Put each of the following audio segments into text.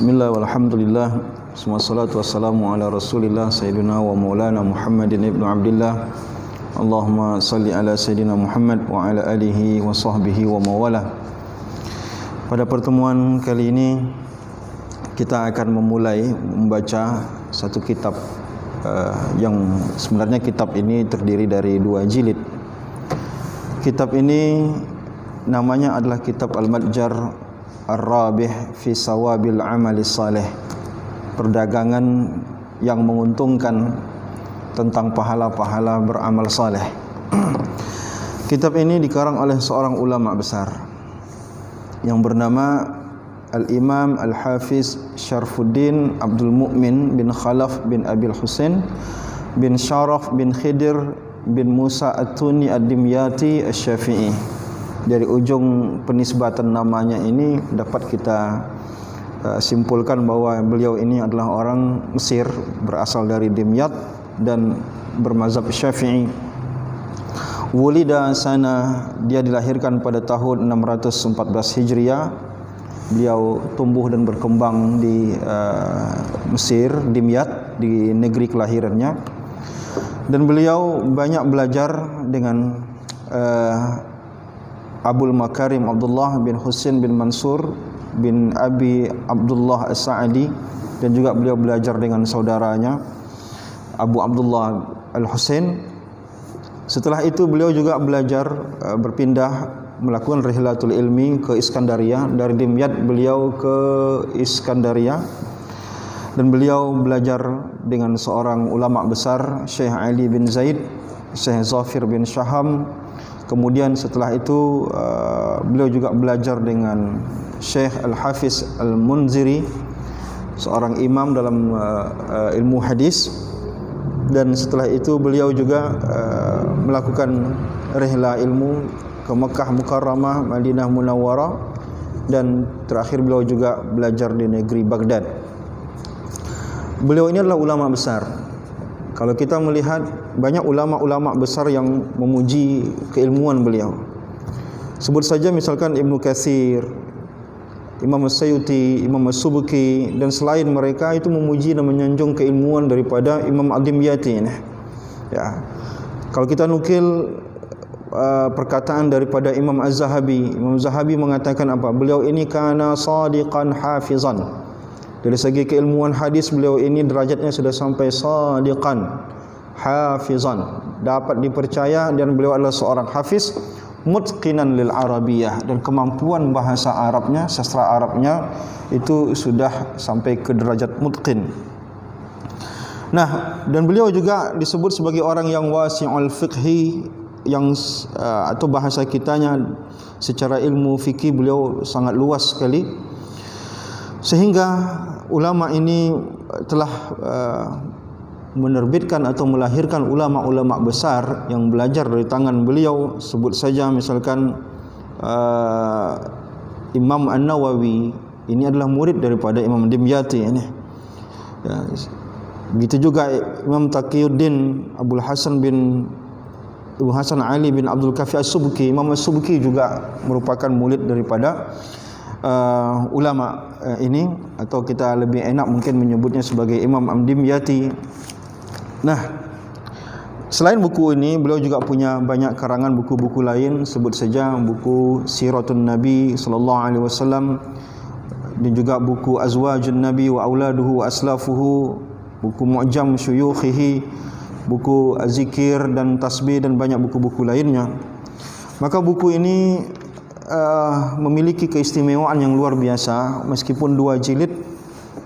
Bismillah walhamdulillah, semua salatu wassalamu ala rasulillah sayyidina wa maulana Muhammadin ibn Abdillah. Allahumma salli ala sayyidina Muhammad wa ala alihi wa sahbihi wa mawala. Pada pertemuan kali ini kita akan memulai membaca satu kitab yang sebenarnya kitab ini terdiri dari 2 jilid. Kitab ini namanya adalah kitab Al-Matjar Ar-Rabih fi Sawabil Amali Saleh, perdagangan yang menguntungkan tentang pahala-pahala beramal saleh. Kitab ini dikarang oleh seorang ulama besar yang bernama Al-Imam Al-Hafiz Syarfuddin Abdul Mu'min bin Khalaf bin Abil Husain bin Syaraf bin Khidir bin Musa At-Tuni Ad-Dimyati Asy-Syafi'i. Dari ujung penisbatan namanya ini dapat kita simpulkan bahwa beliau ini adalah orang Mesir, berasal dari Dimyat dan bermazhab Syafi'i. Wulida sana, dia dilahirkan pada tahun 614 Hijriah. Beliau tumbuh dan berkembang di Mesir, Dimyat, di negeri kelahirannya. Dan beliau banyak belajar dengan Abul Makarim Abdullah bin Husain bin Mansur bin Abi Abdullah As-Sa'di, dan juga beliau belajar dengan saudaranya Abu Abdullah Al-Husain. Setelah itu beliau juga belajar berpindah melakukan rihlatul ilmi ke Iskandaria. Dari Dimyat beliau ke Iskandaria dan beliau belajar dengan seorang ulama besar, Syekh Ali bin Zaid, Syekh Zafir bin Syaham. Kemudian setelah itu beliau juga belajar dengan Syekh Al-Hafiz Al-Munziri, seorang imam dalam ilmu hadis. Dan setelah itu beliau juga melakukan rihla ilmu ke Mekah Mukarramah, Madinah Munawwarah, dan terakhir beliau juga belajar di negeri Baghdad. Beliau ini adalah ulama besar. Kalau kita melihat banyak ulama-ulama besar yang memuji keilmuan beliau. Sebut saja misalkan Ibnu Katsir, Imam As-Suyuti, Imam As-Subki, dan selain mereka itu memuji dan menyanjung keilmuan daripada Imam Ad-Dimyati. Ya. Kalau kita nukil perkataan daripada Imam Az-Zahabi, Imam Az-Zahabi mengatakan apa? Beliau ini kana sadiqan hafizan. Dari segi keilmuan hadis beliau ini derajatnya sudah sampai sadiqan hafizan, dapat dipercaya, dan beliau adalah seorang hafiz mutqinan lil arabiyah, dan kemampuan bahasa Arabnya, sastra Arabnya itu sudah sampai ke derajat mutqin. Nah, dan beliau juga disebut sebagai orang yang wasi'ul fiqhi, yang atau bahasa kitanya secara ilmu fikih beliau sangat luas sekali. Sehingga ulama ini telah menerbitkan atau melahirkan ulama-ulama besar yang belajar dari tangan beliau. Sebut saja misalkan Imam An-Nawawi, ini adalah murid daripada Imam Dimyati ini. Ya, begitu juga Imam Taqiyuddin Abul Hasan bin Abu Hasan Ali bin Abdul Kafi As-Subki. Imam As-Subki juga merupakan murid daripada ulama ini, atau kita lebih enak mungkin menyebutnya sebagai Imam Ad-Dimyati. Nah, selain buku ini beliau juga punya banyak karangan buku-buku lain. Sebut saja buku Siratun Nabi sallallahu alaihi wasallam, dan juga buku Azwajun Nabi wa Auladuhu wa Aslafuhu, buku Mu'jam Syuyukhihi, buku Az-Zikir dan Tasbih, dan banyak buku-buku lainnya. Maka buku ini memiliki keistimewaan yang luar biasa. Meskipun 2 jilid,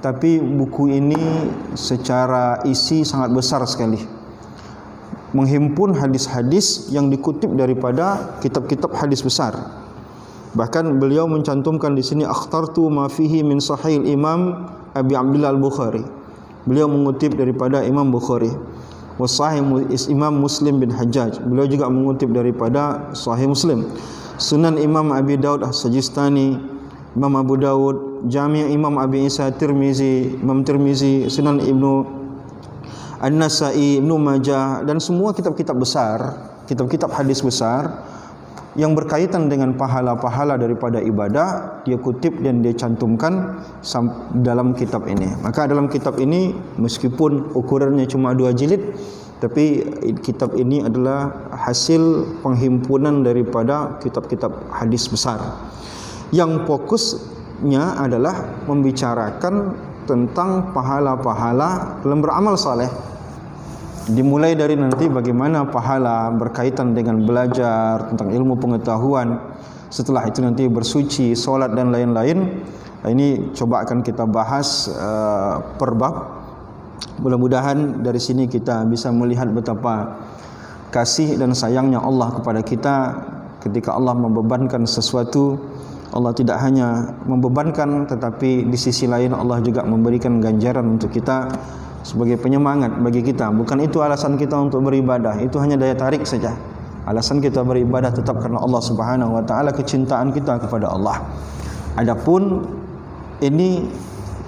tapi buku ini secara isi sangat besar sekali, menghimpun hadis-hadis yang dikutip daripada kitab-kitab hadis besar. Bahkan beliau mencantumkan di sini akhtartu ma fihi min sahih Imam Abi Abdullah Al-Bukhari. Beliau mengutip daripada Imam Bukhari. Wa sahih Imam Muslim bin Hajjaj. Beliau juga mengutip daripada Sahih Muslim. Sunan Imam Abi Daud As-Sajistani, Imam Abu Daud, Jami' Imam Abi Isa Tirmizi, Imam Tirmizi, Sunan Ibnu An-Nasai, Ibnu Majah, dan semua kitab-kitab besar, kitab-kitab hadis besar yang berkaitan dengan pahala-pahala daripada ibadah, dia kutip dan dia cantumkan dalam kitab ini. Maka dalam kitab ini meskipun ukurannya cuma 2 jilid, tapi kitab ini adalah hasil penghimpunan daripada kitab-kitab hadis besar yang fokusnya adalah membicarakan tentang pahala-pahala dalam beramal saleh. Dimulai dari nanti bagaimana pahala berkaitan dengan belajar tentang ilmu pengetahuan, setelah itu nanti bersuci, solat dan lain-lain. Ini coba akan kita bahas per bab. Mudah-mudahan dari sini kita bisa melihat betapa kasih dan sayangnya Allah kepada kita. Ketika Allah membebankan sesuatu, Allah tidak hanya membebankan, tetapi di sisi lain Allah juga memberikan ganjaran untuk kita sebagai penyemangat bagi kita. Bukan itu alasan kita untuk beribadah, itu hanya daya tarik saja. Alasan kita beribadah tetap karena Allah Subhanahu wa taala, kecintaan kita kepada Allah. Adapun ini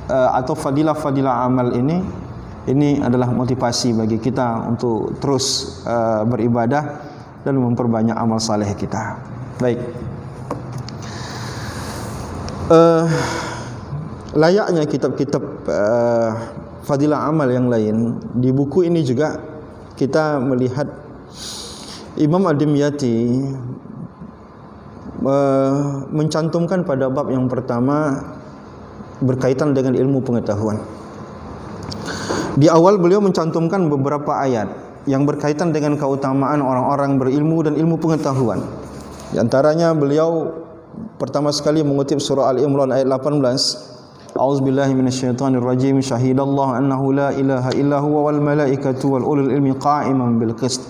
atau fadilah-fadilah amal ini adalah motivasi bagi kita untuk terus beribadah dan memperbanyak amal saleh kita. Baik. Layaknya kitab-kitab fadilah amal yang lain, di buku ini juga kita melihat Imam Ad-Dimyati mencantumkan pada bab yang pertama berkaitan dengan ilmu pengetahuan. Di awal beliau mencantumkan beberapa ayat yang berkaitan dengan keutamaan orang-orang berilmu dan ilmu pengetahuan. Di antaranya beliau pertama sekali mengutip surah Al-Imran ayat 18. A'udzubillahi minasyaitonirrajim. Syahidallahu annahu la ilaha illa huwa wal malaikatu wal ulul ilmi qa'iman bil qist.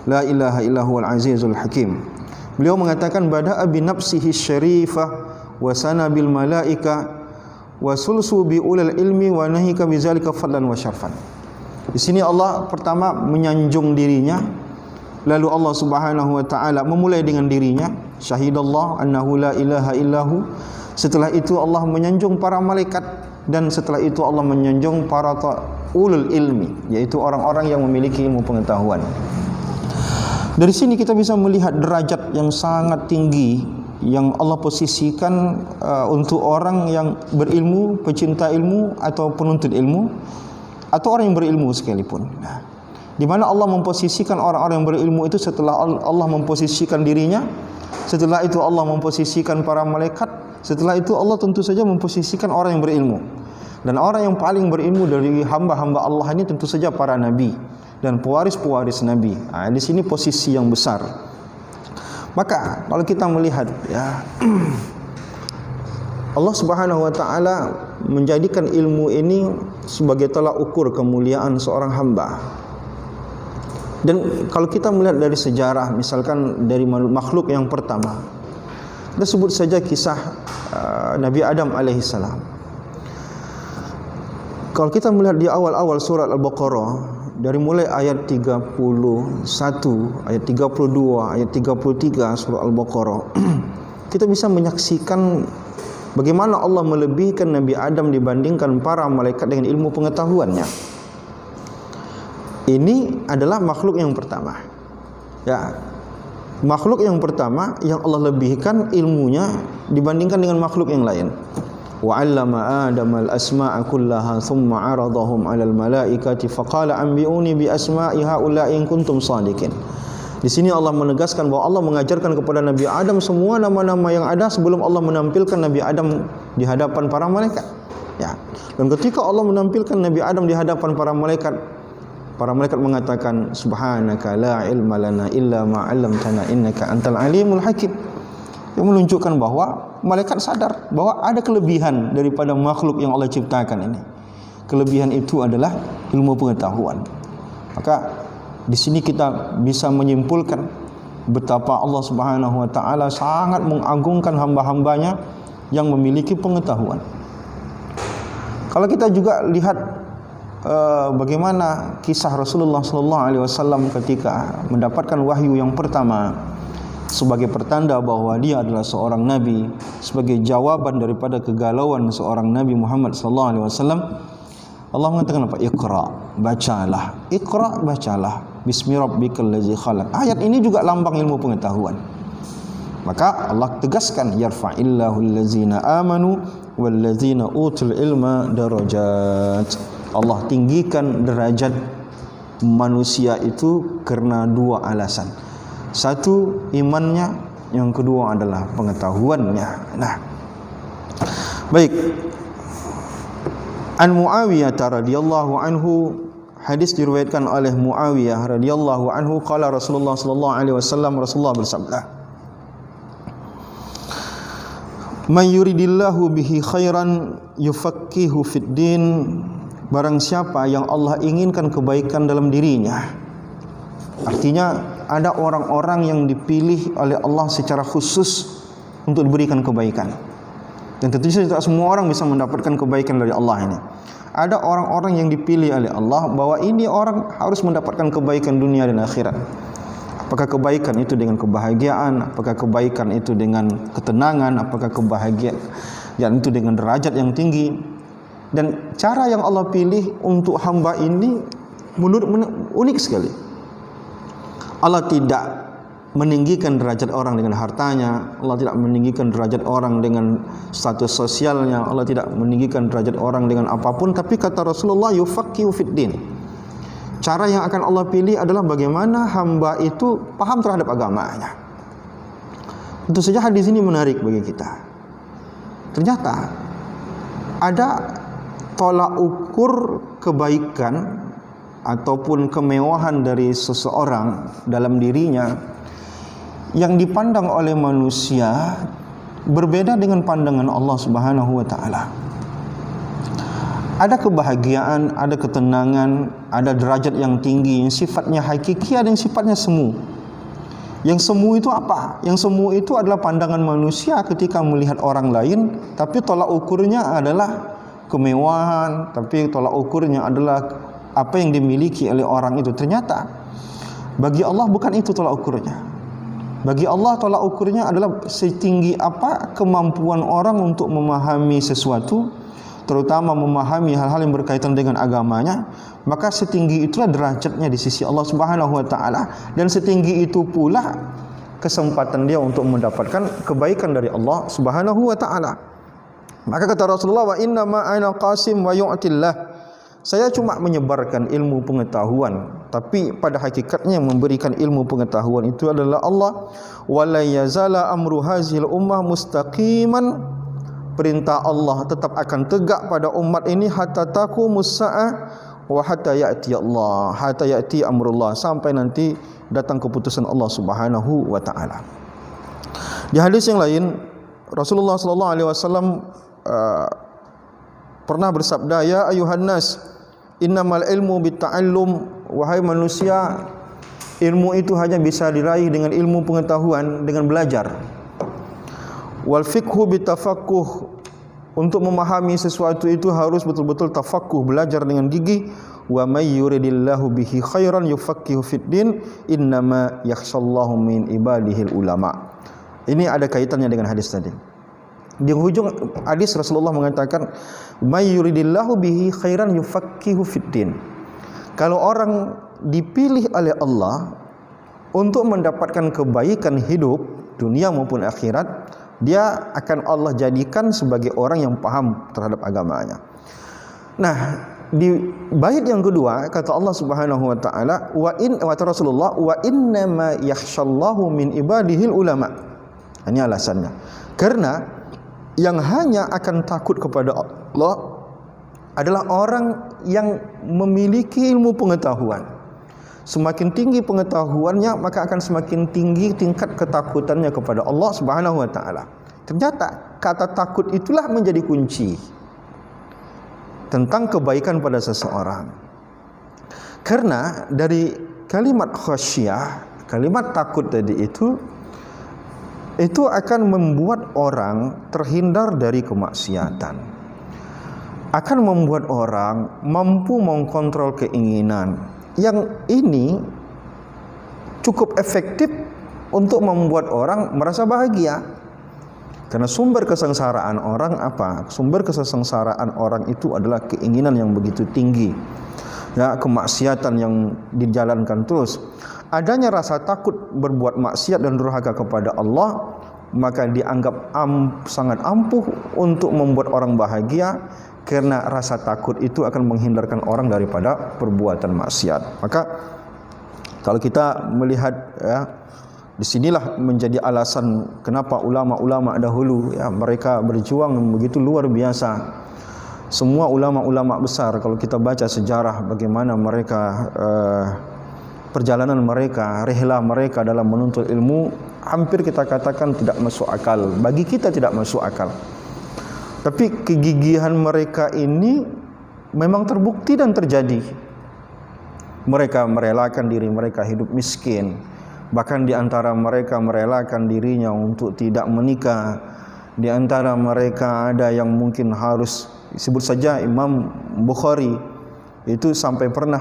La ilaha illa huwal azizul hakim. Beliau mengatakan bada'a bi nafsihi syarifah wa sana bil malaika wa sulsu bi ulul ilmi wa nahika bi zalika fadlan wa syarfan. Di sini Allah pertama menyanjung dirinya, lalu Allah Subhanahu wa taala memulai dengan dirinya, syahidallah annahu la ilaha illahu. Setelah itu Allah menyanjung para malaikat, dan setelah itu Allah menyanjung para ulul ilmi, yaitu orang-orang yang memiliki ilmu pengetahuan. Dari sini kita bisa melihat derajat yang sangat tinggi yang Allah posisikan untuk orang yang berilmu, pecinta ilmu atau penuntut ilmu, atau orang yang berilmu sekalipun. Di mana Allah memposisikan orang-orang yang berilmu itu setelah Allah memposisikan dirinya, setelah itu Allah memposisikan para malaikat, setelah itu Allah tentu saja memposisikan orang yang berilmu. Dan orang yang paling berilmu dari hamba-hamba Allah ini tentu saja para nabi dan pewaris-pewaris nabi. Di sini posisi yang besar. Maka kalau kita melihat ya, Allah Subhanahu wa taala menjadikan ilmu ini sebagai tolak ukur kemuliaan seorang hamba. Dan kalau kita melihat dari sejarah, misalkan dari makhluk yang pertama, kita sebut saja kisah Nabi Adam alaihissalam. Kalau kita melihat di awal-awal surat Al-Baqarah, dari mulai ayat 31, ayat 32, ayat 33 surah Al-Baqarah, kita bisa menyaksikan bagaimana Allah melebihkan Nabi Adam dibandingkan para malaikat dengan ilmu pengetahuannya. Ini adalah makhluk yang pertama. Ya, makhluk yang pertama yang Allah lebihkan ilmunya dibandingkan dengan makhluk yang lain. Wa 'allama Adama al-asma'a kullaha thumma 'aradahum 'alal malaikati faqala anbi'uni bi asma'i haula'i in kuntum shadiqin. Di sini Allah menegaskan bahwa Allah mengajarkan kepada Nabi Adam semua nama-nama yang ada sebelum Allah menampilkan Nabi Adam di hadapan para malaikat. Ya. Dan ketika Allah menampilkan Nabi Adam di hadapan para malaikat mengatakan subhanaka la ilma lana illa ma 'allamtana innaka antal alimul hakim. Yang menunjukkan bahwa malaikat sadar bahwa ada kelebihan daripada makhluk yang Allah ciptakan ini. Kelebihan itu adalah ilmu pengetahuan. Maka di sini kita bisa menyimpulkan betapa Allah Subhanahu wa taala sangat mengagungkan hamba-hambanya yang memiliki pengetahuan. Kalau kita juga lihat bagaimana kisah Rasulullah sallallahu alaihi wasallam ketika mendapatkan wahyu yang pertama sebagai pertanda bahwa dia adalah seorang nabi, sebagai jawaban daripada kegalauan seorang Nabi Muhammad sallallahu alaihi wasallam, Allah mengatakan apa? Iqra, bacalah. Iqra, bacalah. Bismi rabbikal ladzi khalaq. Ayat ini juga lambang ilmu pengetahuan. Maka Allah tegaskan, yarfa'illahu allazina amanu wallazina utul ilma darajat. Allah tinggikan derajat manusia itu karena dua alasan. Satu, imannya, yang kedua adalah pengetahuannya. Nah, baik. An Muawiyah radhiyallahu anhu, hadis diriwayatkan oleh Muawiyah radhiyallahu anhu, qala Rasulullah sallallahu alaihi wasallam, Rasulullah bersabda, "Man yuridillahu bihi khairan yufaqqihu fid din." Barang siapa yang Allah inginkan kebaikan dalam dirinya. Artinya ada orang-orang yang dipilih oleh Allah secara khusus untuk diberikan kebaikan. Dan tentu saja tidak semua orang bisa mendapatkan kebaikan dari Allah ini. Ada orang-orang yang dipilih oleh Allah bahwa ini orang harus mendapatkan kebaikan dunia dan akhirat. Apakah kebaikan itu dengan kebahagiaan, apakah kebaikan itu dengan ketenangan, apakah kebahagiaan itu dengan derajat yang tinggi. Dan cara yang Allah pilih untuk hamba ini menurut unik sekali. Allah tidak meninggikan derajat orang dengan hartanya, Allah tidak meninggikan derajat orang dengan status sosialnya, Allah tidak meninggikan derajat orang dengan apapun, tapi kata Rasulullah, yufaqihu fid din. Cara yang akan Allah pilih adalah bagaimana hamba itu paham terhadap agamanya. Tentu saja hadis ini menarik bagi kita. Ternyata ada tolak ukur kebaikan ataupun kemewahan dari seseorang dalam dirinya yang dipandang oleh manusia berbeda dengan pandangan Allah Subhanahu wa taala. Ada kebahagiaan, ada ketenangan, ada derajat yang tinggi yang sifatnya hakiki, ada yang sifatnya semu. Yang semu itu apa? Yang semu itu adalah pandangan manusia ketika melihat orang lain, tapi tolak ukurnya adalah kemewahan, tapi tolak ukurnya adalah apa yang dimiliki oleh orang itu. Ternyata bagi Allah bukan itu tolak ukurnya. Bagi Allah tolak ukurnya adalah setinggi apa kemampuan orang untuk memahami sesuatu, terutama memahami hal-hal yang berkaitan dengan agamanya, maka setinggi itulah derajatnya di sisi Allah Subhanahu wa taala, dan setinggi itu pula kesempatan dia untuk mendapatkan kebaikan dari Allah Subhanahu wa taala. Maka kata Rasulullah, wa inna ma ana qasim wa yu'tillah. Saya cuma menyebarkan ilmu pengetahuan, tapi pada hakikatnya yang memberikan ilmu pengetahuan itu adalah Allah. Wa la yazala amru hazil ummah mustaqiman. Perintah Allah tetap akan tegak pada umat ini hatta taqumus saa'ah wa hatta ya'ti Allah, hatta ya'ti amrullah, sampai nanti datang keputusan Allah Subhanahu wa taala. Di hadis yang lain Rasulullah sallallahu alaihi wasallam pernah bersabda, ya ayuhan nas, innamal ilmu bitta'allum. Wahai manusia, ilmu itu hanya bisa diraih dengan ilmu pengetahuan, dengan belajar. Wal fiqhu bitafaqquh. Untuk memahami sesuatu itu harus betul-betul tafaqquh, belajar dengan gigih. Wa may yuridillahu bihi khairan yufaqihu fid din, innama yakhshallahu min ibadihil ulama. Ini ada kaitannya dengan hadis tadi. Di hujung hadis Rasulullah mengatakan, may yuridillahu bihi khairan yufaqihu fid din. Kalau orang dipilih oleh Allah untuk mendapatkan kebaikan hidup dunia maupun akhirat, dia akan Allah jadikan sebagai orang yang paham terhadap agamanya. Nah, di bait yang kedua kata Allah Subhanahu wa taala, kata Rasulullah, wa inna ma yakhshallahu min ibadihil ulama. Ini alasannya. Karena yang hanya akan takut kepada Allah adalah orang yang memiliki ilmu pengetahuan. Semakin tinggi pengetahuannya, maka akan semakin tinggi tingkat ketakutannya kepada Allah Subhanahu wa taala. Ternyata kata takut itulah menjadi kunci tentang kebaikan pada seseorang. Karena dari kalimat khasyah, kalimat takut tadi itu akan membuat orang terhindar dari kemaksiatan, akan membuat orang mampu mengkontrol keinginan. Yang ini cukup efektif untuk membuat orang merasa bahagia. Karena sumber kesengsaraan orang apa? Sumber kesengsaraan orang itu adalah keinginan yang begitu tinggi, ya, kemaksiatan yang dijalankan terus. Adanya rasa takut berbuat maksiat dan durhaka kepada Allah maka dianggap sangat ampuh untuk membuat orang bahagia, karena rasa takut itu akan menghindarkan orang daripada perbuatan maksiat. Maka kalau kita melihat, ya, disinilah menjadi alasan kenapa ulama-ulama dahulu, ya, mereka berjuang begitu luar biasa. Semua ulama-ulama besar, kalau kita baca sejarah bagaimana mereka perjalanan mereka, rihlah mereka dalam menuntut ilmu, hampir kita katakan tidak masuk akal. Bagi kita tidak masuk akal. Tapi kegigihan mereka ini memang terbukti dan terjadi. Mereka merelakan diri mereka hidup miskin. Bahkan di antara mereka merelakan dirinya untuk tidak menikah. Di antara mereka ada yang mungkin harus, sebut saja Imam Bukhari, itu sampai pernah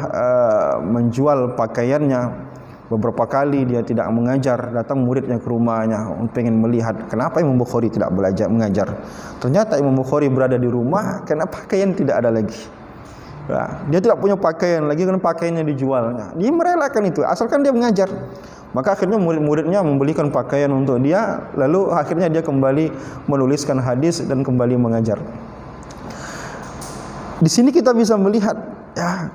menjual pakaiannya. Beberapa kali dia tidak mengajar, datang muridnya ke rumahnya pengen melihat kenapa Imam Bukhari tidak belajar mengajar. Ternyata Imam Bukhari berada di rumah karena pakaian tidak ada lagi. Nah, dia tidak punya pakaian lagi karena pakaiannya dijualnya. Dia merelakan itu asalkan dia mengajar. Maka akhirnya murid-muridnya membelikan pakaian untuk dia, lalu akhirnya dia kembali menuliskan hadis dan kembali mengajar. Di sini kita bisa melihat, ya,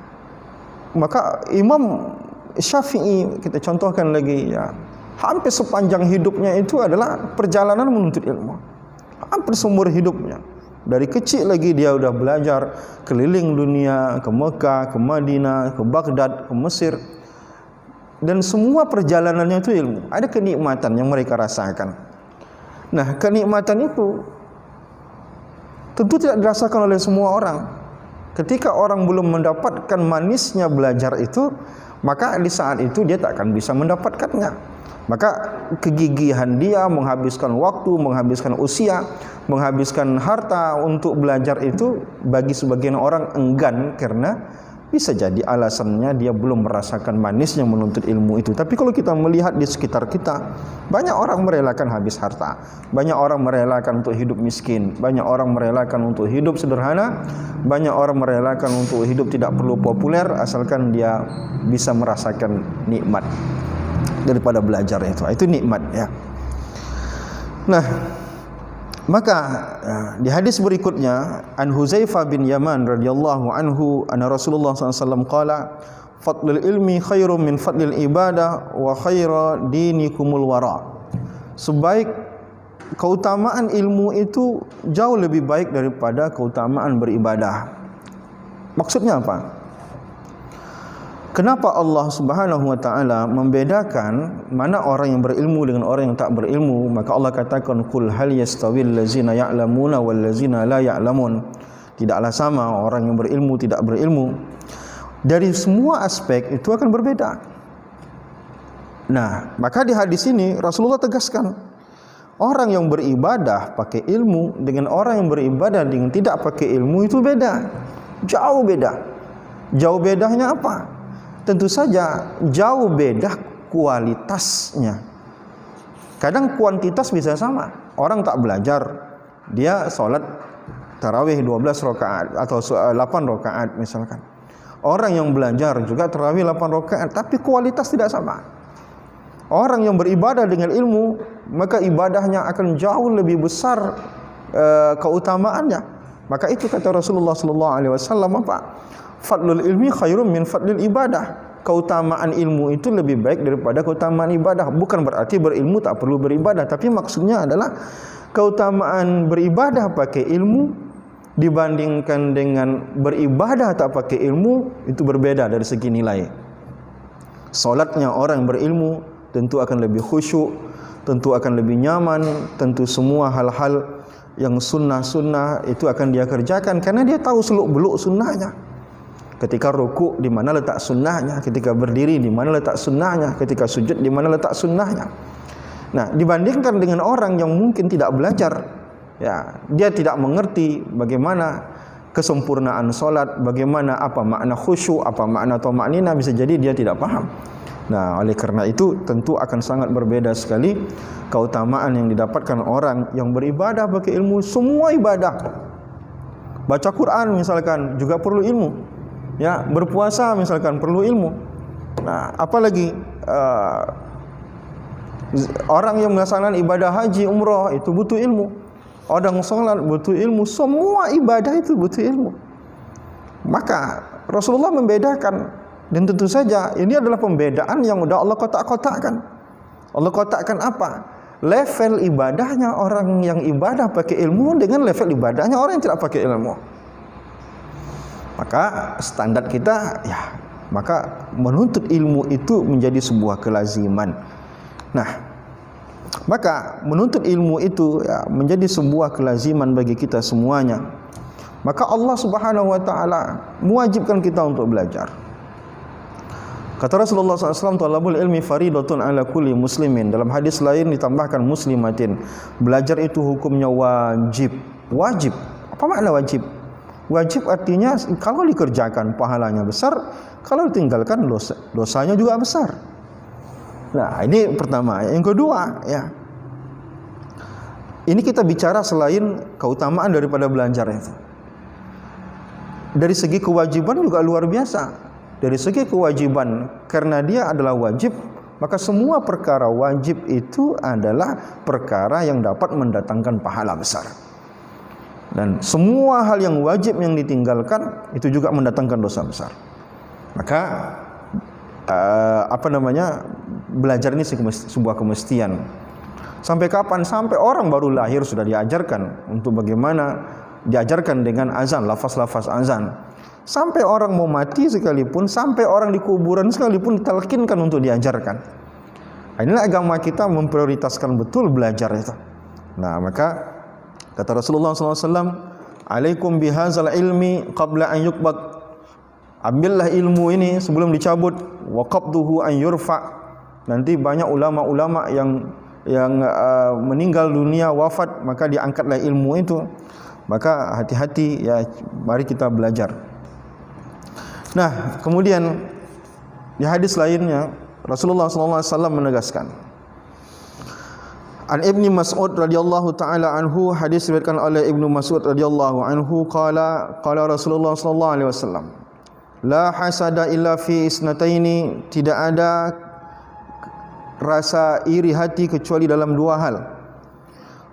maka Imam Syafi'i kita contohkan lagi, ya, hampir sepanjang hidupnya itu adalah perjalanan menuntut ilmu. Hampir seumur hidupnya. Dari kecil lagi dia sudah belajar keliling dunia, ke Mekah, ke Madinah, ke Baghdad, ke Mesir. Dan semua perjalanannya itu ilmu. Ada kenikmatan yang mereka rasakan. Nah, kenikmatan itu tentu tidak dirasakan oleh semua orang. Ketika orang belum mendapatkan manisnya belajar itu, maka di saat itu dia tak akan bisa mendapatkannya. Maka kegigihan dia menghabiskan waktu, menghabiskan usia, menghabiskan harta untuk belajar itu bagi sebagian orang enggan, karena bisa jadi alasannya dia belum merasakan manisnya menuntut ilmu itu. Tapi kalau kita melihat di sekitar kita, banyak orang merelakan habis harta, banyak orang merelakan untuk hidup miskin, banyak orang merelakan untuk hidup sederhana, banyak orang merelakan untuk hidup tidak perlu populer, asalkan dia bisa merasakan nikmat daripada belajar itu. Itu nikmat, ya. Nah, maka di hadis berikutnya, an Huzaifah bin Yaman radhiyallahu anhu anna Rasulullah SAW qala fadlul ilmi khairum min fadlil ibadah wa khaira dinikumul wara. Sebaik keutamaan ilmu itu jauh lebih baik daripada keutamaan beribadah. Maksudnya apa? Kenapa Allah Subhanahu wa taala membedakan mana orang yang berilmu dengan orang yang tak berilmu? Maka Allah katakan, qul hal yastawil ladzina ya'lamuna wal ladzina la ya'lamun. Tidaklah sama orang yang berilmu tidak berilmu. Dari semua aspek itu akan berbeda. Nah, maka di hadis ini Rasulullah tegaskan, orang yang beribadah pakai ilmu dengan orang yang beribadah dengan tidak pakai ilmu itu beda. Jauh beda. Jauh bedanya apa? Tentu saja jauh beda kualitasnya. Kadang kuantitas bisa sama. Orang tak belajar, dia sholat tarawih 12 rakaat atau 8 rakaat misalkan. Orang yang belajar juga tarawih 8 rakaat, tapi kualitas tidak sama. Orang yang beribadah dengan ilmu, maka ibadahnya akan jauh lebih besar keutamaannya. Maka itu kata Rasulullah SAW, apa? Fadlul ilmi khairum min fadlil ibadah. Keutamaan ilmu itu lebih baik daripada keutamaan ibadah. Bukan berarti berilmu tak perlu beribadah, tapi maksudnya adalah keutamaan beribadah pakai ilmu dibandingkan dengan beribadah tak pakai ilmu itu berbeda dari segi nilai. Salatnya orang berilmu tentu akan lebih khusyuk, tentu akan lebih nyaman, tentu semua hal-hal yang sunnah-sunnah itu akan dia kerjakan karena dia tahu seluk-beluk sunnahnya. Ketika rukuk di mana letak sunnahnya, ketika berdiri di mana letak sunnahnya, ketika sujud di mana letak sunnahnya. Nah, dibandingkan dengan orang yang mungkin tidak belajar, ya, dia tidak mengerti bagaimana kesempurnaan solat, bagaimana apa makna khusyuk, apa makna thama'ninah, bisa jadi dia tidak paham. Nah, oleh karena itu tentu akan sangat berbeda sekali keutamaan yang didapatkan orang yang beribadah pakai ilmu. Semua ibadah, baca Quran misalkan juga perlu ilmu. Ya, berpuasa misalkan perlu ilmu. Nah, apalagi Orang yang melaksanakan ibadah haji, umrah itu butuh ilmu. Orang solat butuh ilmu. Semua ibadah itu butuh ilmu. Maka Rasulullah membedakan, dan tentu saja ini adalah pembedaan yang sudah Allah kotak-kotakkan. Allah kotakkan apa? Level ibadahnya orang yang ibadah pakai ilmu dengan level ibadahnya orang yang tidak pakai ilmu. Maka standar kita, ya, maka menuntut ilmu itu menjadi sebuah kelaziman. Nah, maka menuntut ilmu itu ya, menjadi sebuah kelaziman bagi kita semuanya. Maka Allah Subhanahu wa taala mewajibkan kita untuk belajar. Kata Rasulullah SAW, talabul ilmi faridatun ala kulli muslimin. Dalam hadis lain ditambahkan muslimatin. Belajar itu hukumnya wajib. Wajib. Apa makna wajib? Wajib artinya kalau dikerjakan pahalanya besar, kalau ditinggalkan dosanya juga besar. Nah, ini pertama. Yang kedua, ya. Ini kita bicara selain keutamaan daripada belajar itu. Dari segi kewajiban juga luar biasa. Dari segi kewajiban, karena dia adalah wajib, maka semua perkara wajib itu adalah perkara yang dapat mendatangkan pahala besar. Dan semua hal yang wajib yang ditinggalkan itu juga mendatangkan dosa besar. Maka belajar ini sebuah kemestian. Sampai kapan? Sampai orang baru lahir sudah diajarkan untuk bagaimana diajarkan dengan azan, lafaz-lafaz azan. Sampai orang mau mati sekalipun, sampai orang di kuburan sekalipun ditalkinkan untuk diajarkan. Inilah agama kita memprioritaskan betul belajar itu. Nah, maka kata Rasulullah SAW, alaikum bihazal ilmi qabla an yukbad. Ambillah ilmu ini sebelum dicabut. Wa qabduhu an yurfa. Nanti banyak ulama-ulama yang meninggal dunia, wafat, maka diangkatlah ilmu itu. Maka hati-hati ya, mari kita belajar. Nah, kemudian di hadis lainnya Rasulullah SAW menegaskan, An Ibni Mas'ud radhiyallahu taala anhu, hadis diriwayatkan oleh Ibnu Mas'ud radhiyallahu anhu, qala Rasulullah sallallahu alaihi wasallam, la hasada illa fi isnataini, tidak ada rasa iri hati kecuali dalam dua hal.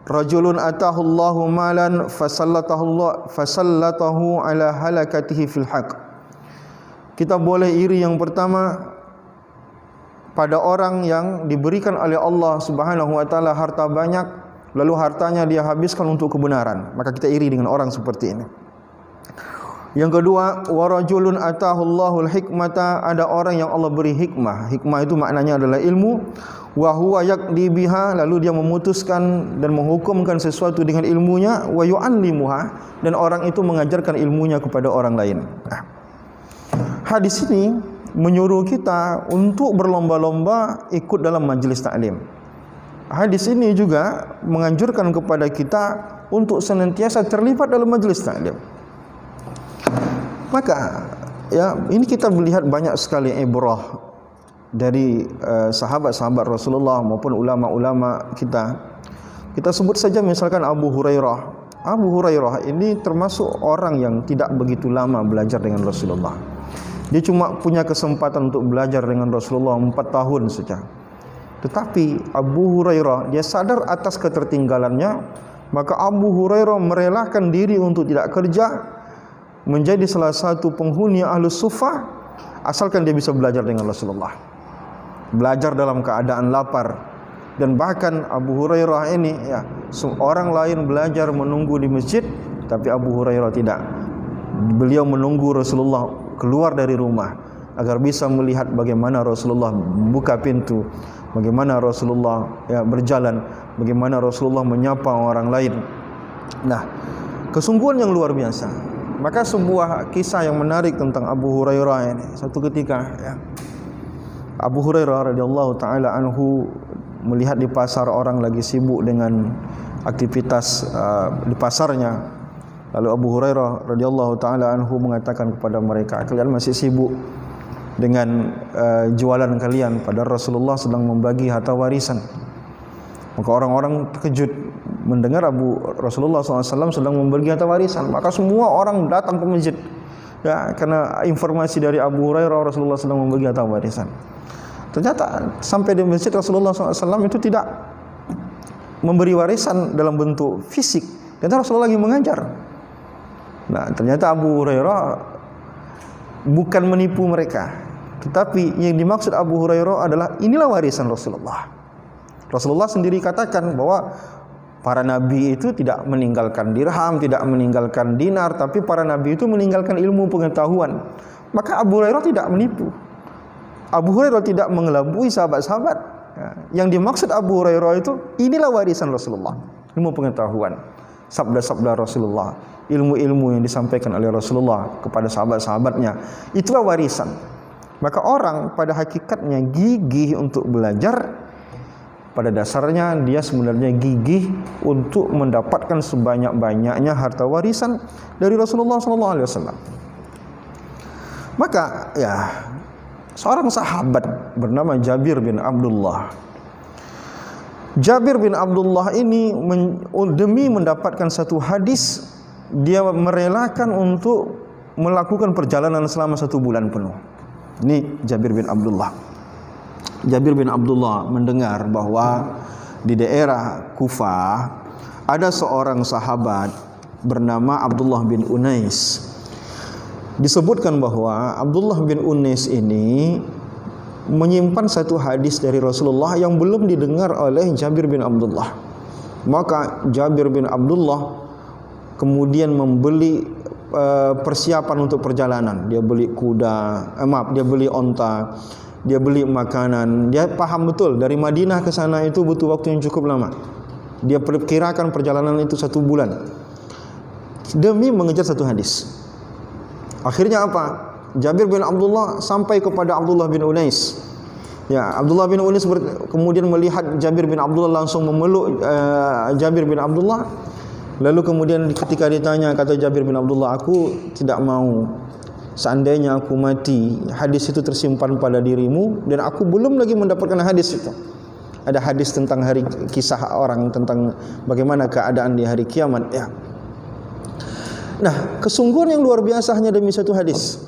Rajulun atahu Allahu malan fasallatahu ala halakatihi fil haqq. Kita boleh iri yang pertama pada orang yang diberikan oleh Allah Subhanahu wa taala harta banyak, lalu hartanya dia habiskan untuk kebenaran. Maka kita iri dengan orang seperti ini. Yang kedua, wa rajulun atahu Allahul hikmata, ada orang yang Allah beri hikmah. Hikmah itu maknanya adalah ilmu. Wa huwa yaqdi biha, lalu dia memutuskan dan menghukumkan sesuatu dengan ilmunya. Wa yu'allimuha, dan orang itu mengajarkan ilmunya kepada orang lain. Hadis ini menyuruh kita untuk berlomba-lomba ikut dalam majlis taklim. Hadis ini juga menganjurkan kepada kita untuk senantiasa terlibat dalam majlis taklim. Maka ya, ini kita melihat banyak sekali ibrah dari sahabat-sahabat Rasulullah maupun ulama-ulama kita. Kita sebut saja misalkan Abu Hurairah. Abu Hurairah ini termasuk orang yang tidak begitu lama belajar dengan Rasulullah. Dia cuma punya kesempatan untuk belajar dengan Rasulullah 4 tahun saja. Tetapi Abu Hurairah, dia sadar atas ketertinggalannya, maka Abu Hurairah merelakan diri untuk tidak kerja, menjadi salah satu penghuni Ahlus Suffah, asalkan dia bisa belajar dengan Rasulullah. Belajar dalam keadaan lapar. Dan bahkan Abu Hurairah ini, ya, orang lain belajar menunggu di masjid, tapi Abu Hurairah tidak. Beliau menunggu Rasulullah keluar dari rumah agar bisa melihat bagaimana Rasulullah buka pintu, bagaimana Rasulullah ya berjalan, bagaimana Rasulullah menyapa orang lain. Nah, kesungguhan yang luar biasa. Maka sebuah kisah yang menarik tentang Abu Hurairah ini. Satu ketika ya, Abu Hurairah radhiyallahu taala anhu melihat di pasar orang lagi sibuk dengan aktivitas di pasarnya. Lalu Abu Hurairah radhiyallahu taala anhu mengatakan kepada mereka, kalian masih sibuk dengan jualan kalian, padahal Rasulullah sedang membagi harta warisan. Maka orang-orang terkejut mendengar Rasulullah SAW sedang membagi harta warisan. Maka semua orang datang ke masjid, ya, karena informasi dari Abu Hurairah Rasulullah sedang membagi harta warisan. Ternyata sampai di masjid Rasulullah SAW itu tidak memberi warisan dalam bentuk fisik. Ternyata Rasulullah lagi mengajar. Nah, ternyata Abu Hurairah bukan menipu mereka, tetapi yang dimaksud Abu Hurairah adalah inilah warisan Rasulullah. Rasulullah sendiri katakan bahwa para nabi itu tidak meninggalkan dirham, tidak meninggalkan dinar, tapi para nabi itu meninggalkan ilmu pengetahuan. Maka Abu Hurairah tidak menipu. Abu Hurairah tidak mengelabui sahabat-sahabat. Yang dimaksud Abu Hurairah itu inilah warisan Rasulullah, ilmu pengetahuan, sabda-sabda Rasulullah, ilmu-ilmu yang disampaikan oleh Rasulullah kepada sahabat-sahabatnya, itulah warisan. Maka orang pada hakikatnya gigih untuk belajar, pada dasarnya dia sebenarnya gigih untuk mendapatkan sebanyak-banyaknya harta warisan dari Rasulullah SAW. Maka ya, seorang sahabat bernama Jabir bin Abdullah. Jabir bin Abdullah ini demi mendapatkan satu hadis, dia merelakan untuk melakukan perjalanan selama 1 bulan penuh. Ini Jabir bin Abdullah. Jabir bin Abdullah mendengar bahwa di daerah Kufah ada seorang sahabat bernama Abdullah bin Unais. Disebutkan bahwa Abdullah bin Unais ini menyimpan satu hadis dari Rasulullah yang belum didengar oleh Jabir bin Abdullah. Maka Jabir bin Abdullah kemudian membeli persiapan untuk perjalanan. Dia beli dia beli onta, dia beli makanan. Dia paham betul dari Madinah ke sana itu butuh waktu yang cukup lama. Dia perkirakan perjalanan itu 1 bulan demi mengejar satu hadis. Akhirnya apa? Jabir bin Abdullah sampai kepada Abdullah bin Unais. Ya, Abdullah bin Unais kemudian melihat Jabir bin Abdullah langsung memeluk Jabir bin Abdullah. Lalu kemudian ketika ditanya, kata Jabir bin Abdullah, aku tidak mau seandainya aku mati, hadis itu tersimpan pada dirimu dan aku belum lagi mendapatkan hadis itu. Ada hadis tentang kisah orang tentang bagaimana keadaan di hari kiamat, ya. Nah, kesungguhan yang luar biasa hanya demi satu hadis.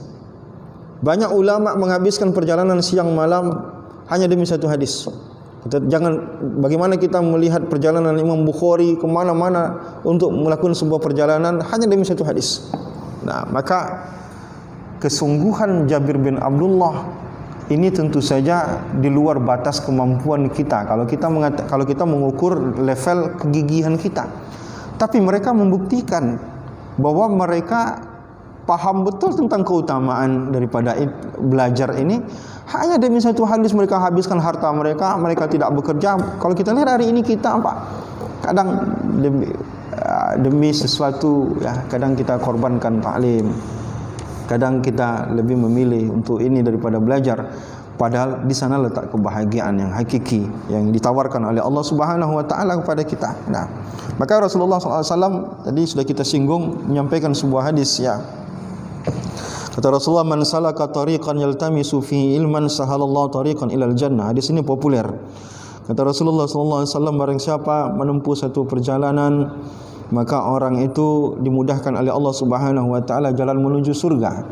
Banyak ulama menghabiskan perjalanan siang malam hanya demi satu hadis. Bagaimana kita melihat perjalanan Imam Bukhari kemana-mana untuk melakukan sebuah perjalanan hanya demi satu hadis. Nah, maka kesungguhan Jabir bin Abdullah ini tentu saja di luar batas kemampuan kita kalau kita mengukur level kegigihan kita. Tapi mereka membuktikan bahwa mereka paham betul tentang keutamaan daripada belajar ini. Hanya demi satu hadis mereka habiskan harta mereka, mereka tidak bekerja. Kalau kita lihat hari ini kita apa? Kadang demi sesuatu, ya, kadang kita korbankan taklim. Kadang kita lebih memilih untuk ini daripada belajar. Padahal di sana letak kebahagiaan yang hakiki yang ditawarkan oleh Allah Subhanahu wa taala kepada kita. Nah, maka Rasulullah SAW tadi sudah kita singgung menyampaikan sebuah hadis, ya. Kata Rasulullah, man salaka tariqan yaltamisu fihi ilman sahalallahu tariqan ilal jannah. Hadis ini populer. Kata Rasulullah SAW, barang siapa menempuh satu perjalanan, maka orang itu dimudahkan oleh Allah Subhanahu wa taala jalan menuju surga.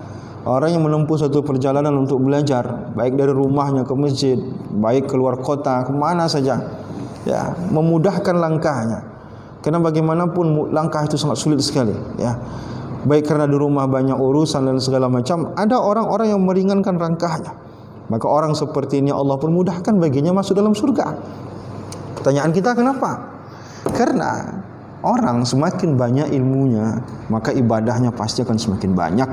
Orang yang menempuh satu perjalanan untuk belajar, baik dari rumahnya ke masjid, baik keluar kota, kemana saja, ya, memudahkan langkahnya. Karena bagaimanapun langkah itu sangat sulit sekali, ya. Baik karena di rumah banyak urusan dan segala macam, ada orang-orang yang meringankan langkahnya. Maka orang seperti ini Allah pun mudahkan baginya masuk dalam surga. Pertanyaan kita, kenapa? Karena orang semakin banyak ilmunya, maka ibadahnya pasti akan semakin banyak,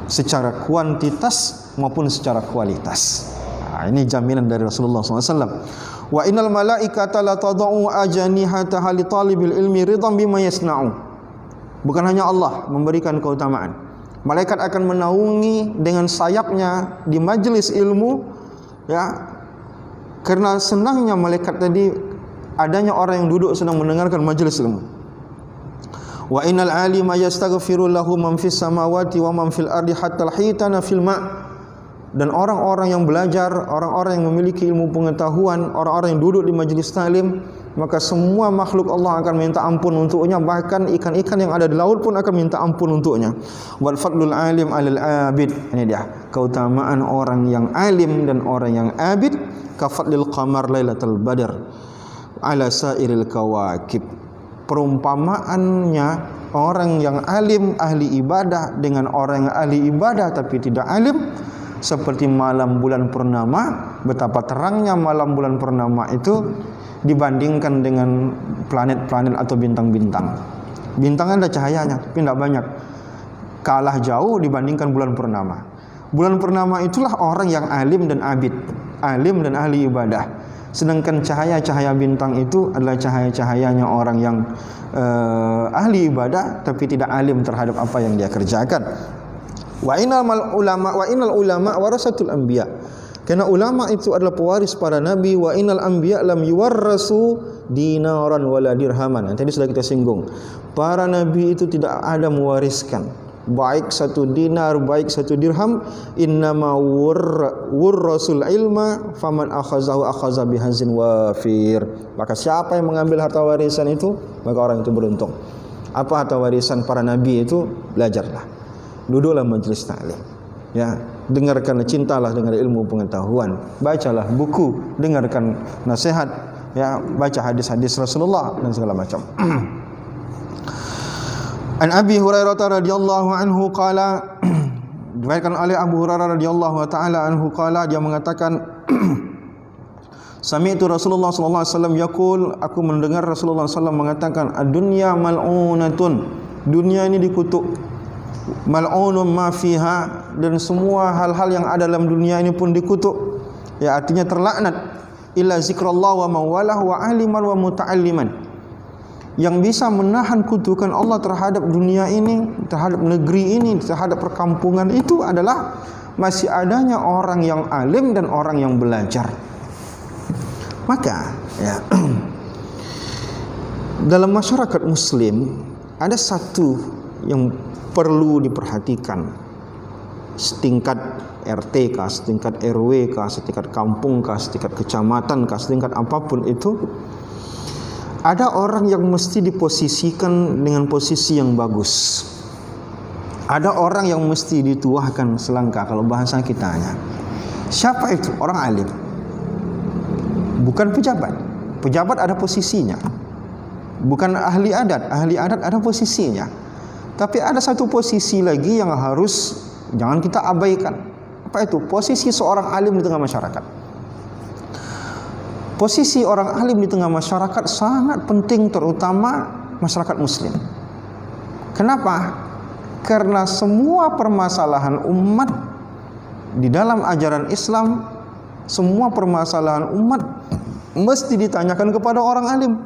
secara kuantitas maupun secara kualitas. Nah, ini jaminan dari Rasulullah SAW. Wa innal malaikata la tadau ajanihataha li talibil ilmi ridhan bima yasna'u. Bukan hanya Allah memberikan keutamaan, malaikat akan menaungi dengan sayapnya di majelis ilmu, ya, karena senangnya malaikat tadi adanya orang yang duduk sedang mendengarkan majelis ilmu. Wa innal alima yastaghfiru lahu man fis samawati wa man fil ardi hatta al-hitana fil ma'. Dan orang-orang yang belajar, orang-orang yang memiliki ilmu pengetahuan, orang-orang yang duduk di majelis taklim, maka semua makhluk Allah akan minta ampun untuknya, bahkan ikan-ikan yang ada di laut pun akan minta ampun untuknya. Wal fadlul alim 'alal 'abid. Ini dia. keutamaan orang yang alim dan orang yang abid kafadlil qamar lailatul badr ala sairil kawakib. Perumpamaannya orang yang alim ahli ibadah dengan orang yang ahli ibadah tapi tidak alim seperti malam bulan purnama. Betapa terangnya malam bulan purnama itu dibandingkan dengan planet-planet atau bintang-bintang. Bintang ada cahayanya tapi tidak banyak, kalah jauh dibandingkan bulan purnama. Bulan purnama itulah orang yang alim dan abid, alim dan ahli ibadah. Sedangkan cahaya-cahaya bintang itu adalah cahaya-cahayanya orang yang ahli ibadah tapi tidak alim terhadap apa yang dia kerjakan. Wa innal ulama warasatul anbiya. Karena ulama itu adalah pewaris para nabi. Wa innal anbiya lam yuwarrasu dinaran wala dirhaman. Yang tadi sudah kita singgung. Para nabi itu tidak ada mewariskan baik satu dinar, baik satu dirham. Innama wurrasul ilma faman akhazahu akhaza bihazin wafir. Maka siapa yang mengambil harta warisan itu, maka orang itu beruntung. Apa harta warisan para nabi itu? Belajarlah, duduklah majelis ta'lim, ya, dengarkanlah, cintalah dengan ilmu pengetahuan, bacalah buku, dengarkan nasihat, ya, baca hadis-hadis Rasulullah dan segala macam. An Abi Hurairah radhiyallahu anhu qala, diriwayatkan oleh Abu Hurairah radhiyallahu taala anhu qala, dia mengatakan sami'tu Rasulullah sallallahu alaihi wasallam yaqul, aku mendengar Rasulullah sallallahu alaihi wasallam mengatakan ad-dunya mal'unatun, dunia ini dikutuk, mal'unun ma fiha, dan semua hal-hal yang ada dalam dunia ini pun dikutuk, ya, artinya terlaknat, illa zikrullah wa mawalah wa aliman wa muta'alliman. Yang bisa menahan kutukan Allah terhadap dunia ini, terhadap negeri ini, terhadap perkampungan itu adalah masih adanya orang yang alim dan orang yang belajar. Maka, ya, dalam masyarakat muslim ada satu yang perlu diperhatikan. Setingkat RT kah, setingkat RW kah, setingkat kampung kah, setingkat kecamatan kah, setingkat apapun itu, ada orang yang mesti diposisikan dengan posisi yang bagus. Ada orang yang mesti dituahkan selangkah, kalau bahasa kitanya. Siapa itu? Orang alim. Bukan pejabat. Pejabat ada posisinya. Bukan ahli adat ada posisinya. Tapi ada satu posisi lagi yang harus jangan kita abaikan. Apa itu? Posisi seorang alim di tengah masyarakat. Posisi orang alim di tengah masyarakat sangat penting, terutama masyarakat muslim. Kenapa? Karena semua permasalahan umat di dalam ajaran Islam, semua permasalahan umat mesti ditanyakan kepada orang alim.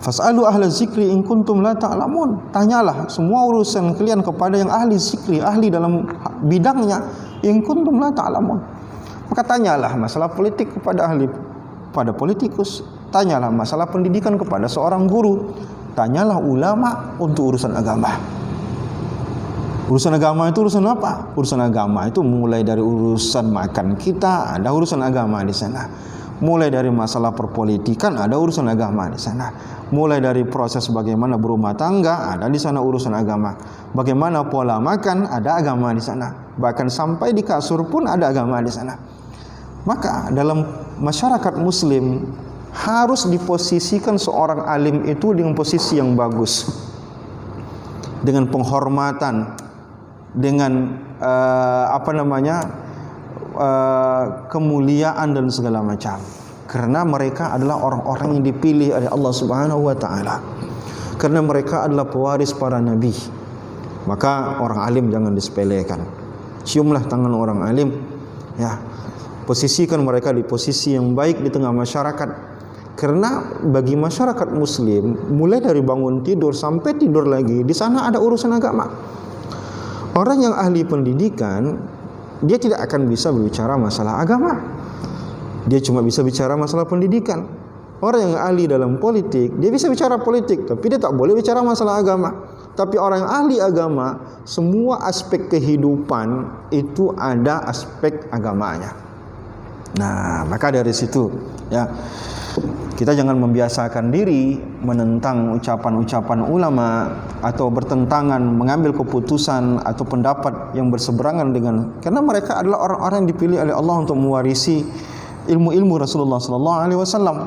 Fas'alu ahla zikri in kuntum la ta'lamun. Tanyalah semua urusan kalian kepada yang ahli zikri, ahli dalam bidangnya, in kuntum la ta'lamun. Maka tanyalah masalah politik kepada ahli, pada politikus. Tanyalah masalah pendidikan kepada seorang guru. Tanyalah ulama untuk urusan agama. Urusan agama itu urusan apa? Urusan agama itu mulai dari urusan makan kita, ada urusan agama di sana. Mulai dari masalah perpolitikan, ada urusan agama di sana. Mulai dari proses bagaimana berumah tangga, ada di sana urusan agama. Bagaimana pola makan, ada agama di sana. Bahkan sampai di kasur pun ada agama di sana. Maka dalam masyarakat muslim harus diposisikan seorang alim itu dengan posisi yang bagus, dengan penghormatan, dengan kemuliaan dan segala macam. Karena mereka adalah orang-orang yang dipilih oleh Allah Subhanahu wa taala. Karena mereka adalah pewaris para nabi. Maka orang alim jangan disepelekan. Ciumlah tangan orang alim, ya. Posisikan mereka di posisi yang baik di tengah masyarakat. Karena bagi masyarakat muslim, mulai dari bangun tidur sampai tidur lagi, di sana ada urusan agama. Orang yang ahli pendidikan, dia tidak akan bisa berbicara masalah agama. Dia cuma bisa bicara masalah pendidikan. Orang yang ahli dalam politik, dia bisa bicara politik, tapi dia tak boleh bicara masalah agama. Tapi orang yang ahli agama, semua aspek kehidupan itu ada aspek agamanya. Nah, maka dari situ ya, kita jangan membiasakan diri menentang ucapan-ucapan ulama atau bertentangan mengambil keputusan atau pendapat yang berseberangan dengan, karena mereka adalah orang-orang yang dipilih oleh Allah untuk mewarisi ilmu-ilmu Rasulullah sallallahu alaihi wasallam.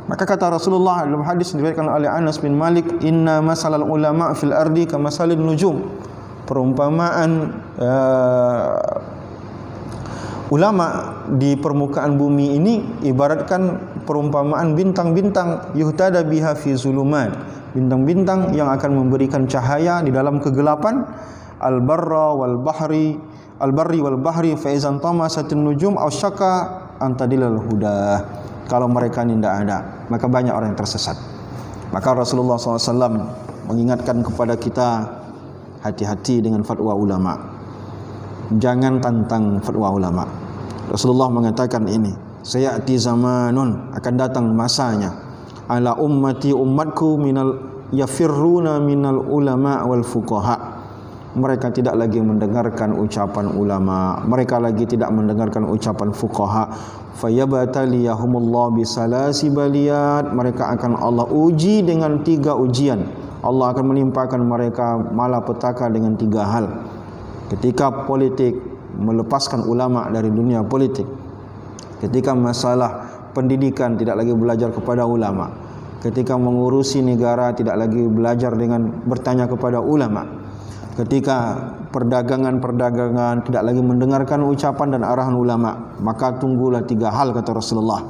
Maka kata Rasulullah dalam hadis diriwayatkan oleh Anas bin Malik, inna masalal ulama fil ardi kamasalin nujum. Perumpamaan ulama di permukaan bumi ini ibaratkan perumpamaan bintang-bintang, yuhtada biha fi zuluman, bintang-bintang yang akan memberikan cahaya di dalam kegelapan, al-barri wal bahri fa izan tamasatin nujum aw syaka antadilal huda. Kalau mereka ini tidak ada, maka banyak orang yang tersesat. Maka Rasulullah SAW mengingatkan kepada kita, hati-hati dengan fatwa ulama, jangan tantang fatwa ulama. Rasulullah mengatakan ini, sayati zamanun, akan datang masanya, ala ummati, umatku, minal yafirruna minal ulama wal fuqaha. Mereka tidak lagi mendengarkan ucapan ulama, mereka lagi tidak mendengarkan ucapan fuqaha. Fayabataliyahumullah bisalasi baliyat, mereka akan Allah uji dengan 3 ujian. Allah akan menimpakan mereka malapetaka dengan 3 hal. Ketika politik, melepaskan ulama dari dunia politik. Ketika masalah pendidikan, tidak lagi belajar kepada ulama. Ketika mengurusi negara, tidak lagi belajar dengan bertanya kepada ulama. Ketika perdagangan, tidak lagi mendengarkan ucapan dan arahan ulama. Maka tunggulah 3 hal, kata Rasulullah.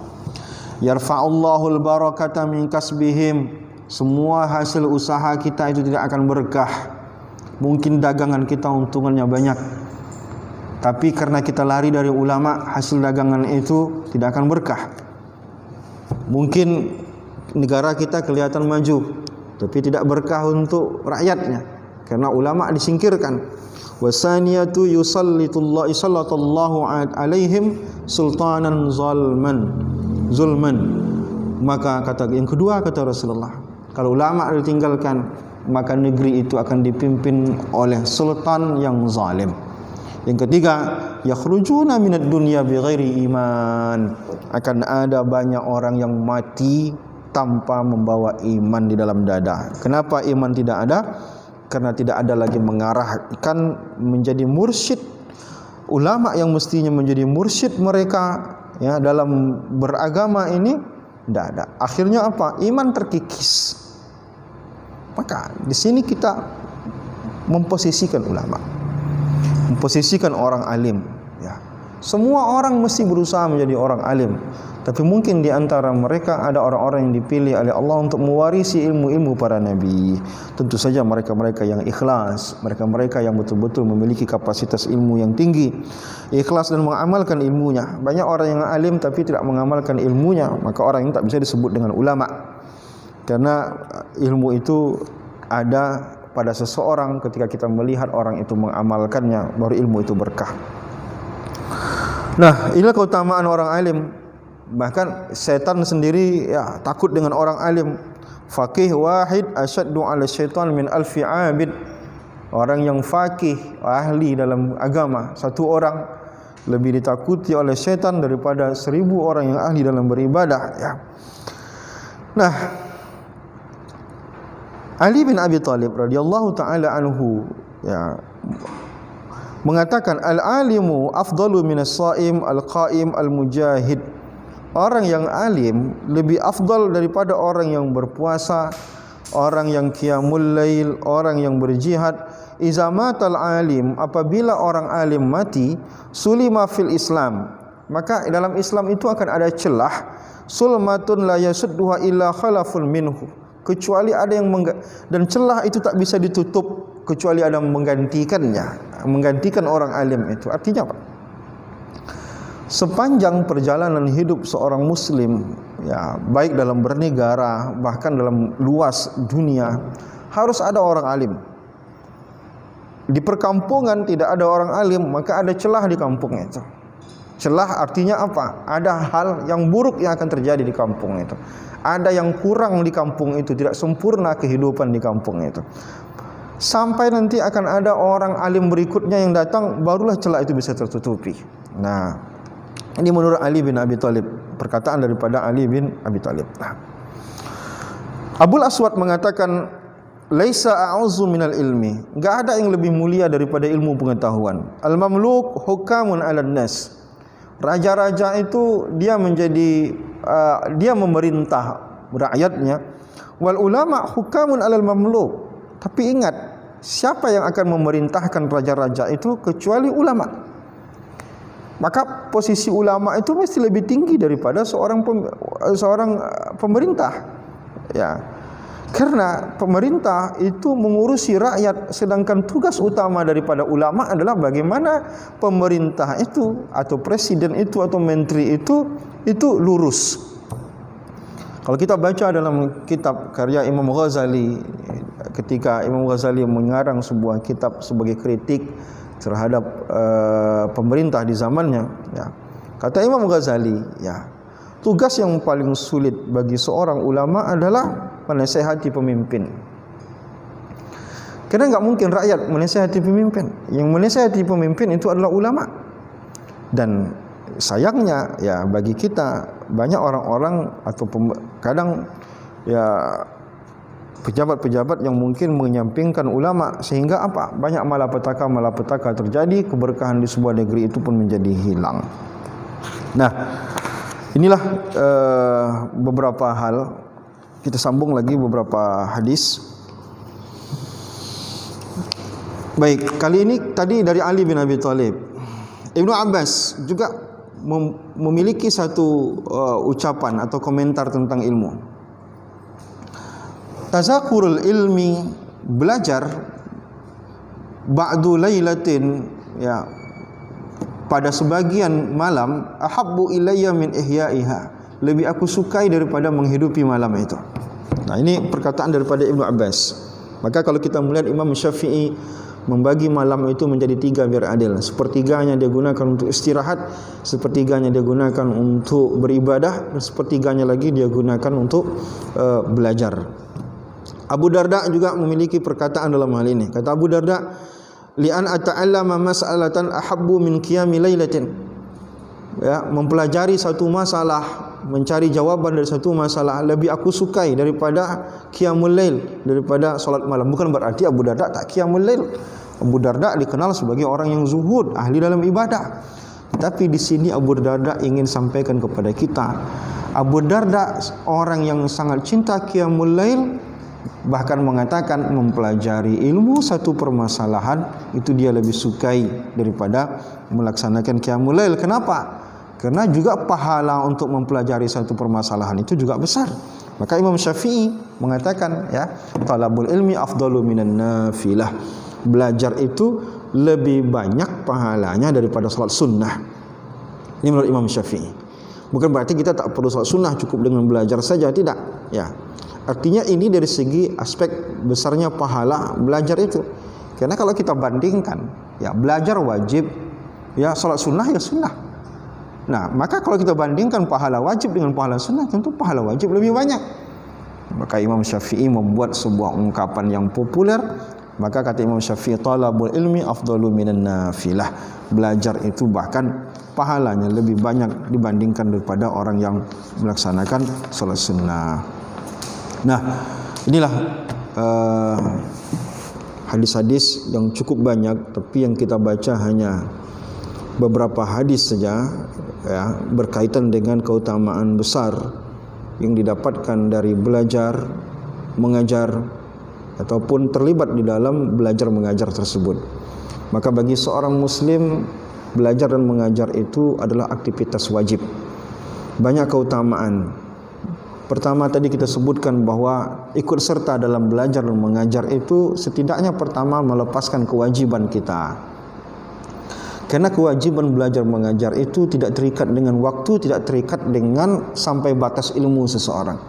Yarfa'ullahul barakata min kasbihim, semua hasil usaha kita itu tidak akan berkah. Mungkin dagangan kita untungannya banyak, tapi karena kita lari dari ulama, hasil dagangan itu tidak akan berkah. Mungkin negara kita kelihatan maju, tapi tidak berkah untuk rakyatnya, karena ulama disingkirkan. Wasaniyatu yusallallahu alaihim sultanan zulman. Maka kata yang kedua, kata Rasulullah, kalau ulama ditinggalkan, maka negeri itu akan dipimpin oleh sultan yang zalim. Yang ketiga, yakhrujuna minad dunya bighairi iman, akan ada banyak orang yang mati tanpa membawa iman di dalam dada. Kenapa iman tidak ada? Karena tidak ada lagi mengarahkan menjadi mursyid. Ulama yang mestinya menjadi mursyid mereka ya dalam beragama ini tidak ada. Akhirnya apa? Iman terkikis. Maka di sini kita memposisikan ulama, memposisikan orang alim ya. Semua orang mesti berusaha menjadi orang alim, tapi mungkin di antara mereka ada orang-orang yang dipilih oleh Allah untuk mewarisi ilmu-ilmu para nabi. Tentu saja mereka-mereka yang ikhlas, mereka-mereka yang betul-betul memiliki kapasitas ilmu yang tinggi, ikhlas dan mengamalkan ilmunya. Banyak orang yang alim tapi tidak mengamalkan ilmunya, maka orang ini tak bisa disebut dengan ulama. Karena ilmu itu ada pada seseorang, ketika kita melihat orang itu mengamalkannya, baru ilmu itu berkah. Nah, inilah keutamaan orang alim. Bahkan setan sendiri ya takut dengan orang alim. Faqih wahid asyaddu 'ala syaitan min alfi 'abid. Orang yang faqih, ahli dalam agama, satu orang lebih ditakuti oleh setan daripada 1000 orang yang ahli dalam beribadah ya. Nah, Ali bin Abi Thalib radhiyallahu taala anhu ya mengatakan, al-alimu afdalu minas shaim al-qaim al-mujahid. Orang yang alim lebih afdal daripada orang yang berpuasa, orang yang qiyamul lail, orang yang berjihad. Iza matal alim, apabila orang alim mati, sulima fil Islam, maka dalam Islam itu akan ada celah, sulmatun la yasudduha illa khalafun minhu, kecuali ada yang dan celah itu tak bisa ditutup kecuali ada yang menggantikannya, menggantikan orang alim itu. Artinya apa? Sepanjang perjalanan hidup seorang muslim ya, baik dalam bernegara bahkan dalam luas dunia, harus ada orang alim. Di perkampungan tidak ada orang alim, maka ada celah di kampung itu. Celah artinya apa? Ada hal yang buruk yang akan terjadi di kampung itu. Ada yang kurang di kampung itu, tidak sempurna kehidupan di kampung itu. Sampai nanti akan ada orang alim berikutnya yang datang, barulah celah itu bisa tertutupi. Nah, Ini menurut Ali bin Abi Thalib, perkataan daripada Ali bin Abi Thalib. Abul Aswad mengatakan, laisa a'udzu minal ilmi, enggak ada yang lebih mulia daripada ilmu pengetahuan. Al-mamluk hukamun 'alan nas. Raja-raja itu dia menjadi dia memerintah rakyatnya. Wal ulama hukamun 'alal mamluk. Tapi ingat, siapa yang akan memerintahkan raja-raja itu kecuali ulama. Maka posisi ulama itu mesti lebih tinggi daripada seorang pemerintah. Ya. Karena pemerintah itu mengurusi rakyat, sedangkan tugas utama daripada ulama adalah bagaimana pemerintah itu atau presiden itu atau menteri itu lurus. Kalau kita baca dalam kitab karya Imam Ghazali, ketika Imam Ghazali mengarang sebuah kitab sebagai kritik terhadap pemerintah di zamannya, ya. Kata Imam Ghazali, ya, tugas yang paling sulit bagi seorang ulama adalah menasihati pemimpin. Karena enggak mungkin rakyat menasihati pemimpin. Yang menasihati pemimpin itu adalah ulama. Dan sayangnya ya bagi kita banyak orang-orang atau kadang ya pejabat-pejabat yang mungkin menyampingkan ulama, sehingga apa? Banyak malapetaka terjadi, keberkahan di sebuah negeri itu pun menjadi hilang. Nah, inilah beberapa hal. Kita sambung lagi beberapa hadis. Baik, kali ini tadi dari Ali bin Abi Thalib. Ibnu Abbas juga memiliki satu ucapan atau komentar tentang ilmu. Tazakurul ilmi, belajar ba'du lailatin, ya, pada sebagian malam, ahabbu ilayya min ihya'iha, lebih aku sukai daripada menghidupi malam itu. Nah, ini perkataan daripada Ibnu Abbas. Maka kalau kita melihat Imam Syafi'i membagi malam itu menjadi 3 biar adil. Sepertiganya dia gunakan untuk istirahat, sepertiganya dia gunakan untuk beribadah, dan sepertiganya lagi dia gunakan untuk belajar. Abu Darda juga memiliki perkataan dalam hal ini. Kata Abu Darda, li'an ata'allama mas'alatan ahabbu min qiyami lailatin. Ya, mempelajari satu masalah, mencari jawaban dari satu masalah lebih aku sukai daripada qiyamul lail, daripada salat malam. Bukan berarti Abu Darda tak qiyamul lail. Abu Darda dikenal sebagai orang yang zuhud, ahli dalam ibadah. Tapi di sini Abu Darda ingin sampaikan kepada kita, Abu Darda orang yang sangat cinta qiyamul lail, bahkan mengatakan mempelajari ilmu satu permasalahan itu dia lebih sukai daripada melaksanakan qiyamul lail. Kenapa? Karena juga pahala untuk mempelajari satu permasalahan itu juga besar. Maka Imam Syafi'i mengatakan, ya, talabul ilmi afdalu minan nafilah. Belajar itu lebih banyak pahalanya daripada salat sunnah. Ini menurut Imam Syafi'i. Bukan berarti kita tak perlu salat sunnah, cukup dengan belajar saja, tidak. Ya. Artinya ini dari segi aspek besarnya pahala belajar itu. Karena kalau kita bandingkan, ya, belajar wajib, ya, salat sunnah ya sunnah. Nah, maka kalau kita bandingkan pahala wajib dengan pahala sunnah, tentu pahala wajib lebih banyak. Maka Imam Syafi'i membuat sebuah ungkapan yang populer. Maka kata Imam Syafi'i, talabul ilmi afdalu minan nafilah. Belajar itu bahkan pahalanya lebih banyak dibandingkan daripada orang yang melaksanakan salat sunnah. Nah, inilah hadis-hadis yang cukup banyak, tapi yang kita baca hanya beberapa hadis saja, ya, berkaitan dengan keutamaan besar yang didapatkan dari belajar, mengajar, ataupun terlibat di dalam belajar mengajar tersebut. Maka bagi seorang muslim, belajar dan mengajar itu adalah aktivitas wajib. Banyak keutamaan. Pertama tadi kita sebutkan bahwa ikut serta dalam belajar dan mengajar itu setidaknya pertama melepaskan kewajiban kita. Karena kewajiban belajar mengajar itu tidak terikat dengan waktu, tidak terikat dengan sampai batas ilmu seseorang.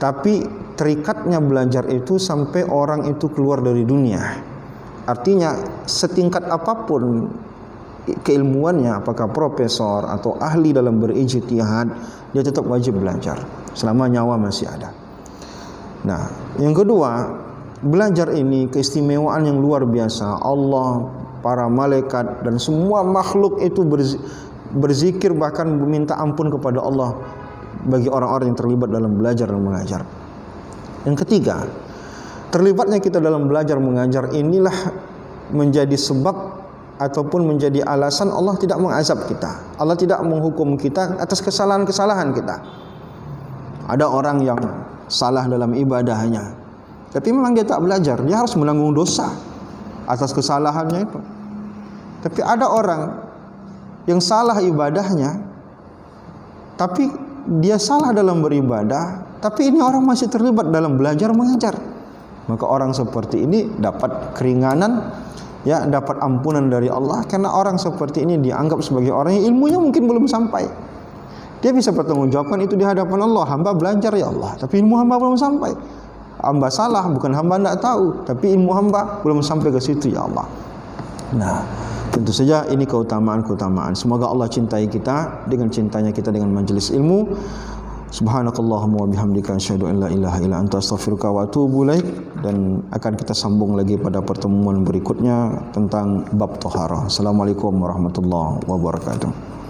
Tapi terikatnya belajar itu sampai orang itu keluar dari dunia. Artinya setingkat apapun keilmuannya, apakah profesor atau ahli dalam berijtihad, dia tetap wajib belajar selama nyawa masih ada. Nah, yang kedua, belajar ini keistimewaan yang luar biasa. Allah, para malaikat dan semua makhluk itu berzikir, bahkan meminta ampun kepada Allah bagi orang-orang yang terlibat dalam belajar dan mengajar. Yang ketiga, terlibatnya kita dalam belajar mengajar inilah menjadi sebab ataupun menjadi alasan Allah tidak mengazab kita. Allah tidak menghukum kita atas kesalahan-kesalahan kita. Ada orang yang salah dalam ibadahnya, tapi memang dia tak belajar, dia harus menanggung dosa atas kesalahannya itu. Tapi ada orang yang salah ibadahnya, tapi dia salah dalam beribadah, tapi ini orang masih terlibat dalam belajar mengajar. Maka orang seperti ini dapat keringanan, ya, dapat ampunan dari Allah, karena orang seperti ini dianggap sebagai orang yang ilmunya mungkin belum sampai. Dia bisa pertanggungjawabkan itu di hadapan Allah. Hamba belajar ya Allah, tapi ilmu hamba belum sampai. Hamba salah, bukan hamba tidak tahu, tapi ilmu hamba belum sampai ke situ ya Allah. Nah, tentu saja ini keutamaan-keutamaan. Semoga Allah cintai kita dengan cintanya kita dengan majelis ilmu. Subhanakallahumma wa bihamdika asyhadu an la ilaha illa anta astaghfiruka wa atubu ilaik. Dan akan kita sambung lagi pada pertemuan berikutnya tentang bab taharah. Assalamualaikum warahmatullahi wabarakatuh.